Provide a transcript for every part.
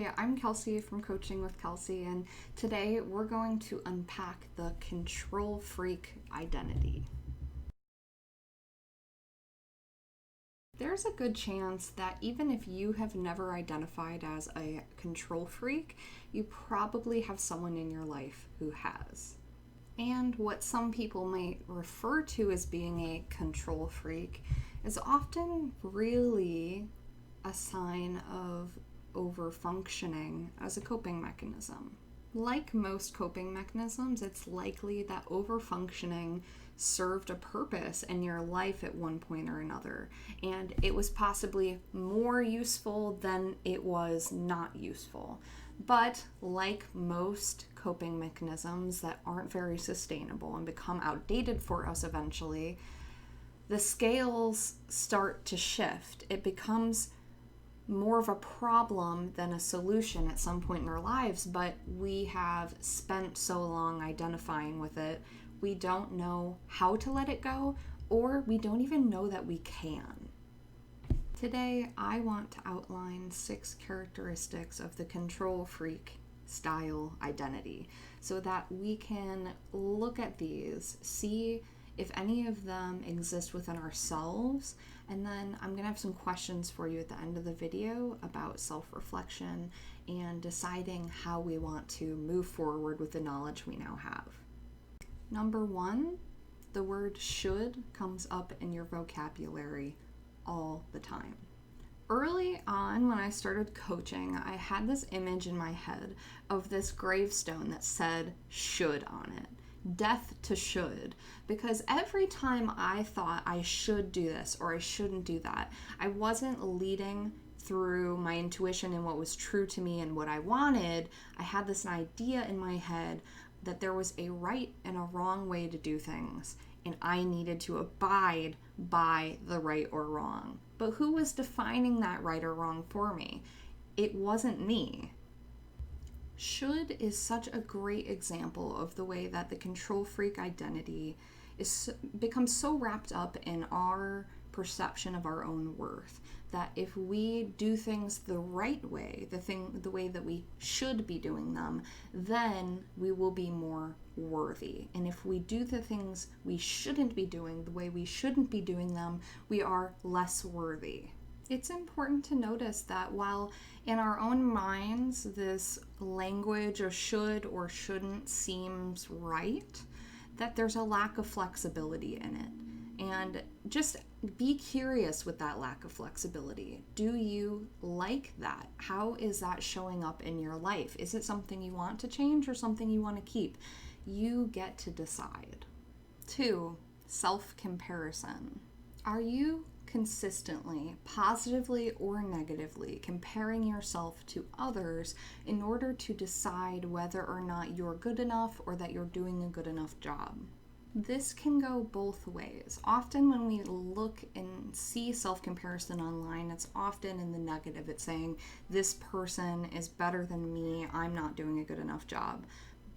Hi, I'm Kelsey from Coaching with Kelsey, and today we're going to unpack the control freak identity. There's a good chance that even if you have never identified as a control freak, you probably have someone in your life who has. And what some people might refer to as being a control freak is often really a sign of overfunctioning as a coping mechanism. Like most coping mechanisms, it's likely that overfunctioning served a purpose in your life at one point or another, and it was possibly more useful than it was not useful. But like most coping mechanisms that aren't very sustainable and become outdated for us eventually, the scales start to shift. It becomes more of a problem than a solution at some point in our lives, but we have spent so long identifying with it, we don't know how to let it go, or we don't even know that we can. Today, I want to outline 6 characteristics of the control freak style identity so that we can look at these, see if any of them exist within ourselves, and then I'm going to have some questions for you at the end of the video about self-reflection and deciding how we want to move forward with the knowledge we now have. Number 1, the word should comes up in your vocabulary all the time. Early on, when I started coaching, I had this image in my head of this gravestone that said should on it. Death to should, because every time I thought I should do this or I shouldn't do that, I wasn't leading through my intuition and what was true to me and what I wanted. I had this idea in my head that there was a right and a wrong way to do things, and I needed to abide by the right or wrong. But who was defining that right or wrong for me? It wasn't me. Should is such a great example of the way that the control freak identity becomes so wrapped up in our perception of our own worth that if we do things the right way, the way that we should be doing them, then we will be more worthy. And if we do the things we shouldn't be doing the way we shouldn't be doing them, we are less worthy. It's important to notice that while in our own minds this language of should or shouldn't seems right, that there's a lack of flexibility in it. And just be curious with that lack of flexibility. Do you like that? How is that showing up in your life? Is it something you want to change or something you want to keep? You get to decide. 2, self-comparison. Are you consistently, positively or negatively, comparing yourself to others in order to decide whether or not you're good enough or that you're doing a good enough job? This can go both ways. Often when we look and see self-comparison online, it's often in the negative. It's saying, this person is better than me, I'm not doing a good enough job.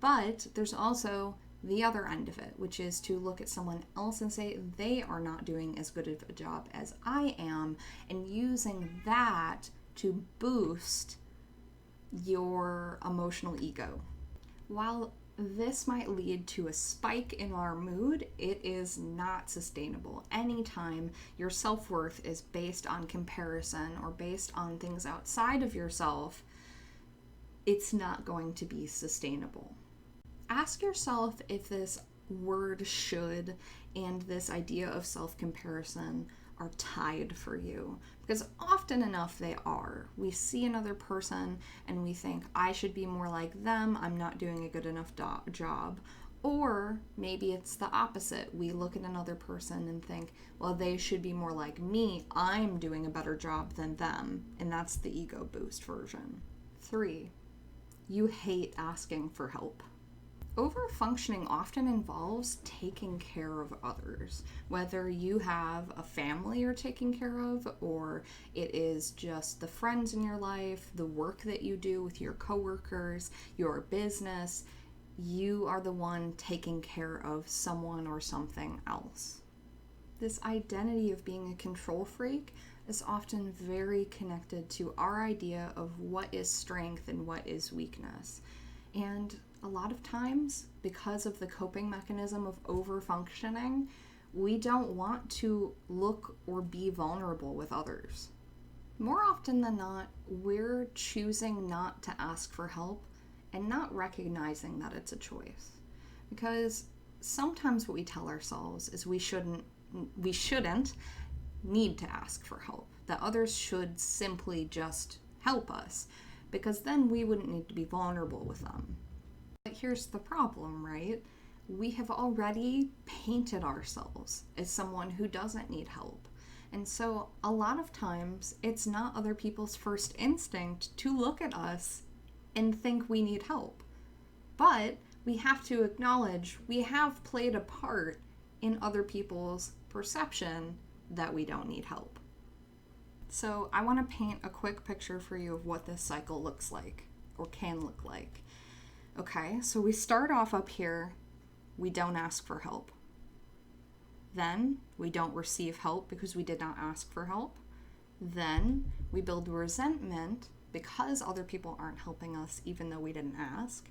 But there's also the other end of it, which is to look at someone else and say they are not doing as good of a job as I am, and using that to boost your emotional ego. While this might lead to a spike in our mood, it is not sustainable. Anytime your self-worth is based on comparison or based on things outside of yourself, it's not going to be sustainable. Ask yourself if this word should and this idea of self-comparison are tied for you, because often enough they are. We see another person and we think, I should be more like them, I'm not doing a good enough job. Or maybe it's the opposite. We look at another person and think, well, they should be more like me, I'm doing a better job than them, and that's the ego boost version. 3, you hate asking for help. Overfunctioning often involves taking care of others, whether you have a family you're taking care of, or it is just the friends in your life, the work that you do with your coworkers, your business. You are the one taking care of someone or something else. This identity of being a control freak is often very connected to our idea of what is strength and what is weakness. And a lot of times, because of the coping mechanism of overfunctioning, we don't want to look or be vulnerable with others. More often than not, we're choosing not to ask for help and not recognizing that it's a choice. Because sometimes what we tell ourselves is we shouldn't need to ask for help, that others should simply just help us, because then we wouldn't need to be vulnerable with them. But here's the problem, right? We have already painted ourselves as someone who doesn't need help. And so a lot of times it's not other people's first instinct to look at us and think we need help. But we have to acknowledge we have played a part in other people's perception that we don't need help. So I want to paint a quick picture for you of what this cycle looks like, or can look like. Okay, so we start off up here, we don't ask for help. Then we don't receive help because we did not ask for help. Then we build resentment because other people aren't helping us even though we didn't ask.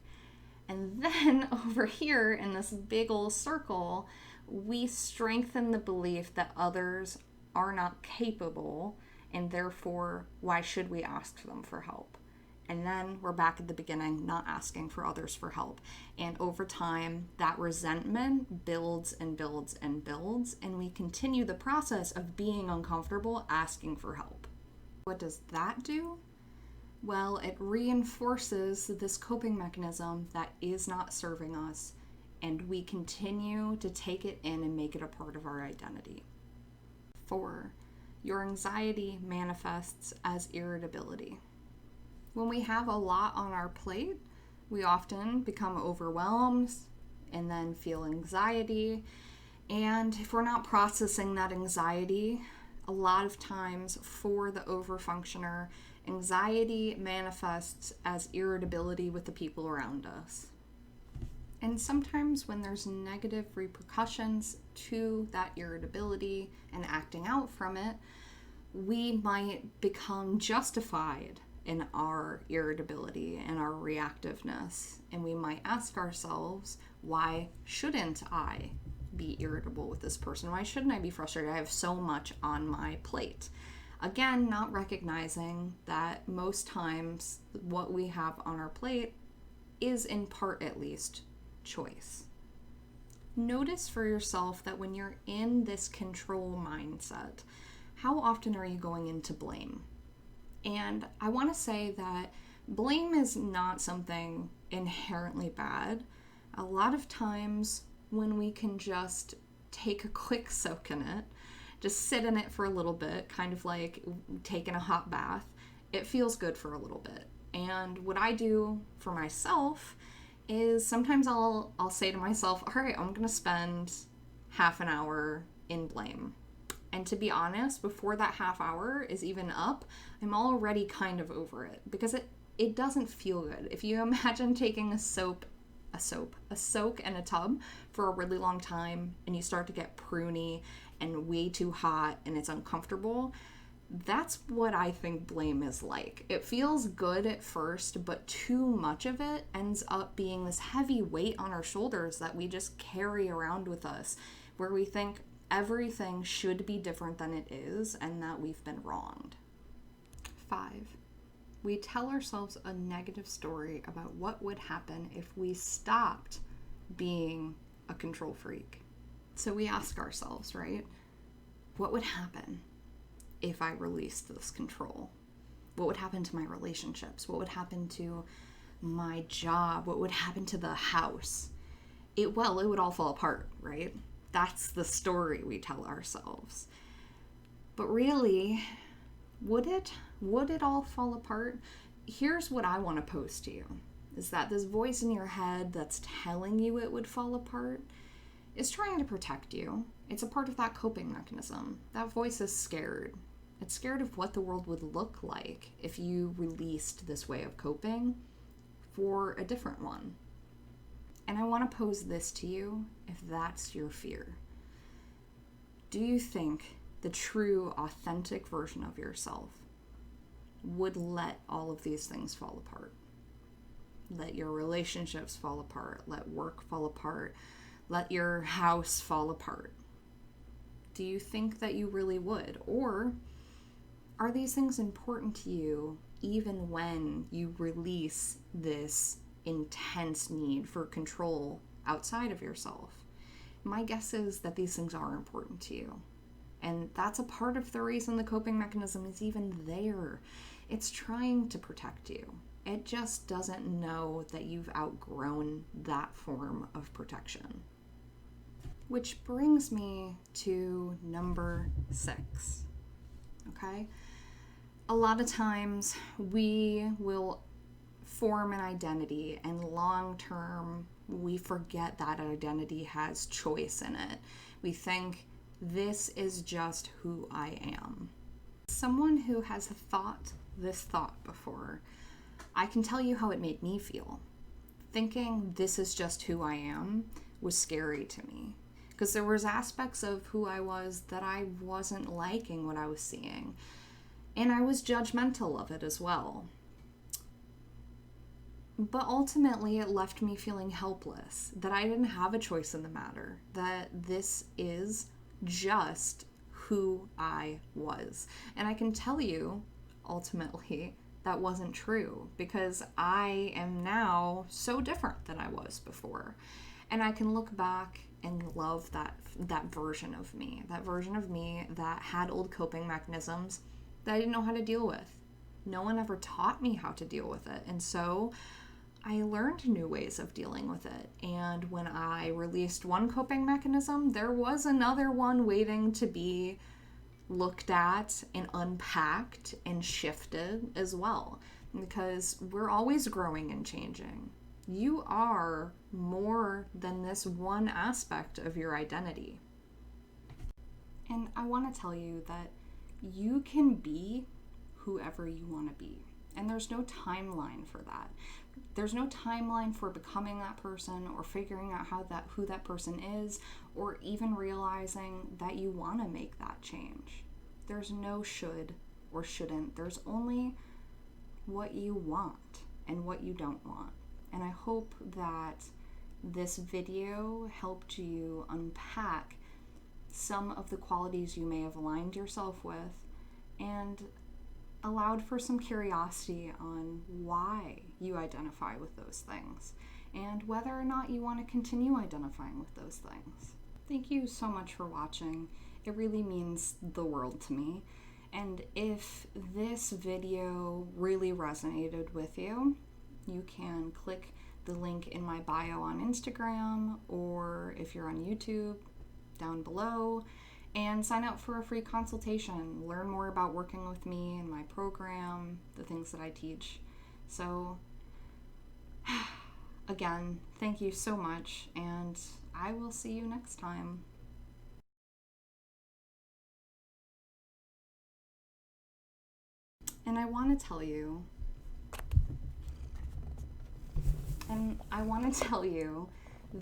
And then over here in this big old circle, we strengthen the belief that others are not capable, and therefore, why should we ask them for help? And then we're back at the beginning, not asking for others for help. And over time, that resentment builds and builds and builds, and we continue the process of being uncomfortable asking for help. What does that do? Well, it reinforces this coping mechanism that is not serving us, and we continue to take it in and make it a part of our identity. 4, your anxiety manifests as irritability. When we have a lot on our plate, we often become overwhelmed and then feel anxiety. And if we're not processing that anxiety, a lot of times for the overfunctioner, anxiety manifests as irritability with the people around us. And sometimes when there's negative repercussions to that irritability and acting out from it, we might become justified in our irritability and our reactiveness. And we might ask ourselves, why shouldn't I be irritable with this person? Why shouldn't I be frustrated? I have so much on my plate. Again, not recognizing that most times what we have on our plate is, in part at least, choice. Notice for yourself that when you're in this control mindset, how often are you going into blame? And I want to say that blame is not something inherently bad. A lot of times when we can just take a quick soak in it, just sit in it for a little bit, kind of like taking a hot bath, it feels good for a little bit. And what I do for myself is sometimes I'll say to myself, all right, I'm going to spend half an hour in blame. And to be honest, before that half hour is even up, I'm already kind of over it because it doesn't feel good. If you imagine taking a soak in a tub for a really long time and you start to get pruny and way too hot and it's uncomfortable, that's what I think blame is like. It feels good at first, but too much of it ends up being this heavy weight on our shoulders that we just carry around with us, where we think everything should be different than it is and that we've been wronged. 5, we tell ourselves a negative story about what would happen if we stopped being a control freak. So we ask ourselves, right, what would happen if I released this control? What would happen to my relationships? What would happen to my job? What would happen to the house? It would all fall apart, right? That's the story we tell ourselves. But really, would it all fall apart? Here's what I want to pose to you, is that this voice in your head that's telling you it would fall apart is trying to protect you. It's a part of that coping mechanism. That voice is scared. It's scared of what the world would look like if you released this way of coping for a different one. And I want to pose this to you if that's your fear. Do you think the true, authentic version of yourself would let all of these things fall apart. Let your relationships fall apart. Let work fall apart. Let your house fall apart. Do you think that you really would? Or are these things important to you even when you release this intense need for control outside of yourself? My guess is that these things are important to you. And that's a part of the reason the coping mechanism is even there. It's trying to protect you. It just doesn't know that you've outgrown that form of protection. Which brings me to number 6. Okay? A lot of times we will form an identity, and long term we forget that identity has choice in it. We think, this is just who I am. Someone who has thought this thought before, I can tell you how it made me feel. Thinking this is just who I am was scary to me, because there was aspects of who I was that I wasn't liking what I was seeing, and I was judgmental of it as well. But ultimately, it left me feeling helpless, that I didn't have a choice in the matter, that this is just who I was. And I can tell you, ultimately, that wasn't true, because I am now so different than I was before. And I can look back and love that version of me that had old coping mechanisms that I didn't know how to deal with. No one ever taught me how to deal with it. And so I learned new ways of dealing with it. And when I released one coping mechanism, there was another one waiting to be looked at and unpacked and shifted as well. Because we're always growing and changing. You are more than this one aspect of your identity. And I want to tell you that you can be whoever you want to be. And there's no timeline for that. There's no timeline for becoming that person or figuring out who that person is, or even realizing that you want to make that change. There's no should or shouldn't. There's only what you want and what you don't want. And I hope that this video helped you unpack some of the qualities you may have aligned yourself with and allowed for some curiosity on why you identify with those things and whether or not you want to continue identifying with those things. Thank you so much for watching. It really means the world to me. And if this video really resonated with you, you can click the link in my bio on Instagram, or if you're on YouTube, down below, and sign up for a free consultation. Learn more about working with me and my program, the things that I teach. So, again, thank you so much, and I will see you next time. And I want to tell you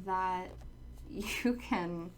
that you can